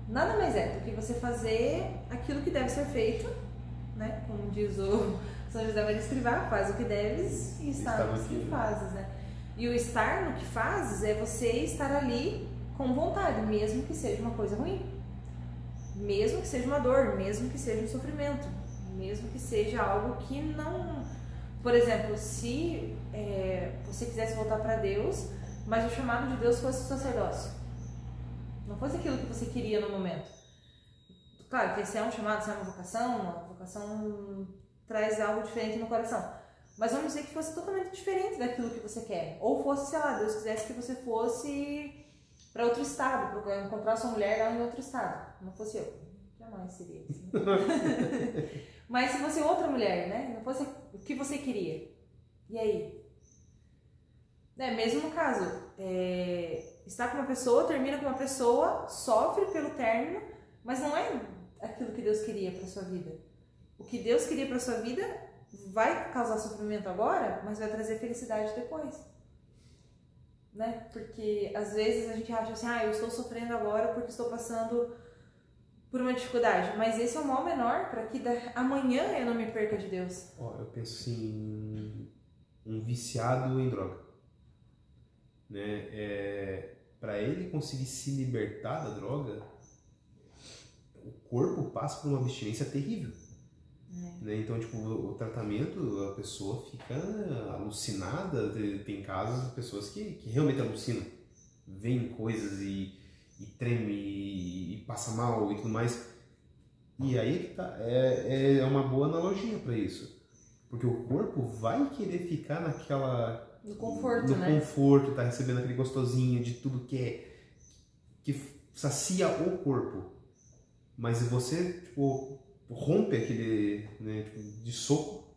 Nada mais é do que você fazer aquilo que deve ser feito, né? Como diz o São José Maria Escrivá, faz o que deves e está no que fazes, né? E o estar no que fazes é você estar ali com vontade, mesmo que seja uma coisa ruim. Mesmo que seja uma dor, mesmo que seja um sofrimento, mesmo que seja algo que não... Por exemplo, se você quisesse voltar para Deus, mas o chamado de Deus fosse o sacerdócio. Não fosse aquilo que você queria no momento. Claro que esse é um chamado, essa é uma vocação traz algo diferente no coração. Mas vamos dizer que fosse totalmente diferente daquilo que você quer. Ou fosse, sei lá, Deus quisesse que você fosse para outro estado, para encontrar sua mulher lá em outro estado. Não fosse eu. Jamais seria assim. Mas se fosse outra mulher, né? Não fosse o que você queria. E aí? Mesmo no caso, está com uma pessoa, termina com uma pessoa, sofre pelo término, mas não é aquilo que Deus queria para sua vida. O que Deus queria para sua vida vai causar sofrimento agora, mas vai trazer felicidade depois. Né? Porque às vezes a gente acha assim, eu estou sofrendo agora porque estou passando por uma dificuldade, mas esse é o mal menor para que amanhã eu não me perca de Deus.
Eu penso assim, um viciado em droga, né? Para ele conseguir se libertar da droga, o corpo passa por uma abstinência terrível. Né? Então, tipo, o tratamento, a pessoa fica alucinada. Tem casos de pessoas que realmente alucinam, veem coisas e treme e passa mal e tudo mais. E aí que tá, é uma boa analogia para isso, porque o corpo vai querer ficar
no conforto,
no
né?
conforto, tá recebendo aquele gostosinho de tudo que sacia o corpo, mas você, tipo, rompe aquele, né, tipo, de soco,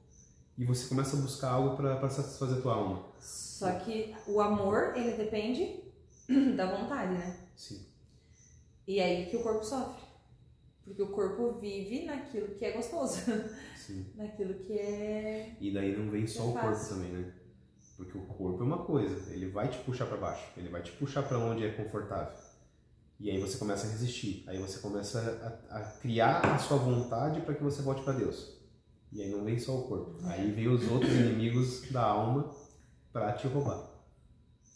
e você começa a buscar algo para satisfazer a tua alma.
Só que o amor, ele depende da vontade, né?
Sim.
E aí que o corpo sofre. Porque o corpo vive naquilo que é gostoso.
Sim.
Naquilo que é...
E daí não vem só o corpo também, né? Porque o corpo é uma coisa, ele vai te puxar para baixo, ele vai te puxar para onde é confortável. E aí você começa a resistir, aí você começa a criar a sua vontade para que você volte para Deus. E aí não vem só o corpo, aí vem os outros inimigos da alma para te roubar.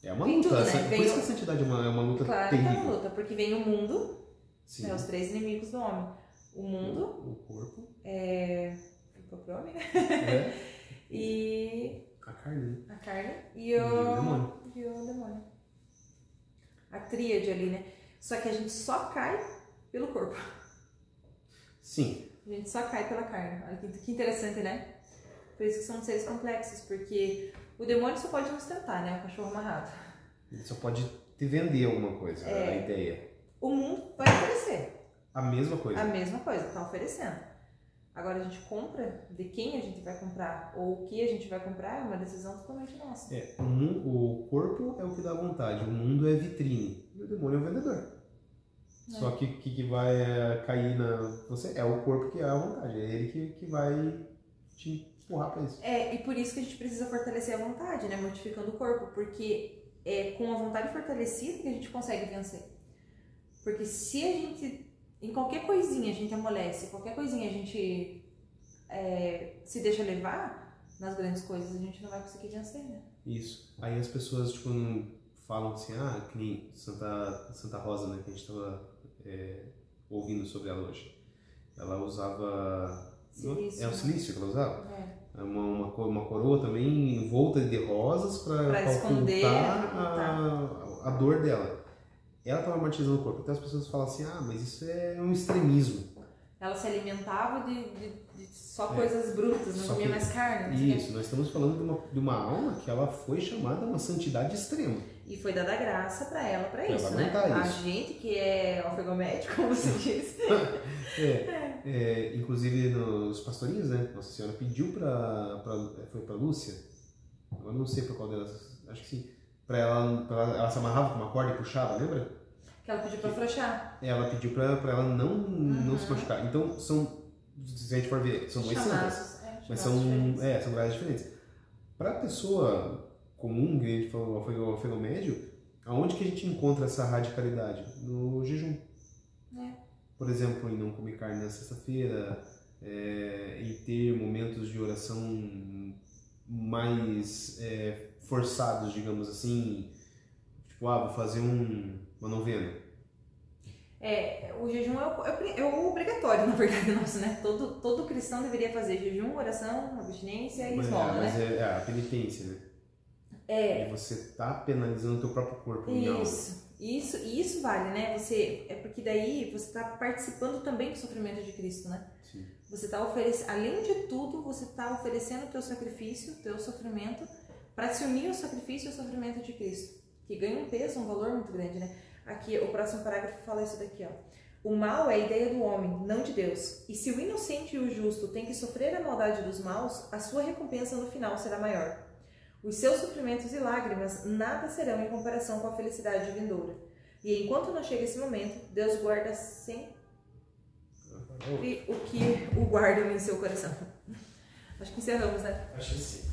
É uma luta,
tudo, né?
Por isso que a santidade é uma luta terrível.
Claro que é uma luta, porque vem o mundo,
Sim.
Os 3 inimigos do homem. O mundo,
o corpo,
o próprio homem, e
a carne
e o demônio. A tríade ali, né? Só que a gente só cai pelo corpo.
Sim.
A gente só cai pela carne. Olha que interessante, né? Por isso que são seres complexos, porque o demônio só pode nos tentar, né? O cachorro amarrado.
Ele só pode te vender alguma coisa, a ideia.
O mundo vai oferecer.
A mesma coisa.
A mesma coisa, tá oferecendo. Agora a gente compra, de quem a gente vai comprar ou o que a gente vai comprar é uma decisão totalmente nossa.
O corpo é o que dá vontade, o mundo é vitrine e o demônio é o vendedor. Só que o que vai cair na você é o corpo que é a vontade, é ele que vai te empurrar para isso.
E por isso que a gente precisa fortalecer a vontade, né? Modificando o corpo, porque é com a vontade fortalecida que a gente consegue vencer. Porque se a gente, em qualquer coisinha a gente amolece, qualquer coisinha a gente se deixa levar, nas grandes coisas a gente não vai conseguir vencer, né?
Isso. Aí as pessoas, tipo, falam assim, que nem Santa Rosa, né, que a gente tava ouvindo sobre ela hoje. Ela usava...
Silício,
o silício que ela usava? Uma coroa também envolta de rosas para
esconder,
ocultar a dor dela. Ela estava martirizando o corpo. Até as pessoas falam assim, mas isso é um extremismo.
Ela se alimentava de só coisas brutas, não comia mais carne.
Isso, nós estamos falando de uma alma que ela foi chamada a uma santidade extrema.
E foi dada graça para ela para isso, né? A gente que é alfegomédico, como se diz.
Inclusive nos pastorinhos, né? Nossa Senhora pediu foi para Lúcia, agora não sei para qual delas, acho que sim, para ela se amarrava com uma corda e puxava, lembra?
Que ela pediu para afrouxar.
Ela pediu para ela não se machucar. Então se a gente for ver, são duas santas, mas são lugares diferentes. Para a pessoa comum, que a gente falou, o afegão médio, aonde que a gente encontra essa radicalidade? No jejum. Por exemplo, em não comer carne na sexta-feira, em ter momentos de oração mais forçados, digamos assim, tipo, vou fazer uma novena.
O jejum é o obrigatório, na verdade, nosso, né? Todo cristão deveria fazer jejum, oração, abstinência e esmola, né?
Mas a penitência, né? E você tá penalizando o teu próprio corpo em algo.
Isso vale, né? Porque daí você está participando também do sofrimento de Cristo, né?
Sim.
Você está oferecendo, além de tudo, você está oferecendo o teu sacrifício, o teu sofrimento, para se unir ao sacrifício e ao sofrimento de Cristo, que ganha um peso, um valor muito grande, né? Aqui, o próximo parágrafo fala isso daqui, ó. O mal é a ideia do homem, não de Deus. E se o inocente e o justo têm que sofrer a maldade dos maus, a sua recompensa no final será maior. Os seus sofrimentos e lágrimas nada serão em comparação com a felicidade vindoura. E enquanto não chega esse momento, Deus guarda sempre o que o guardam em seu coração. Acho que encerramos, né?
Acho que sim.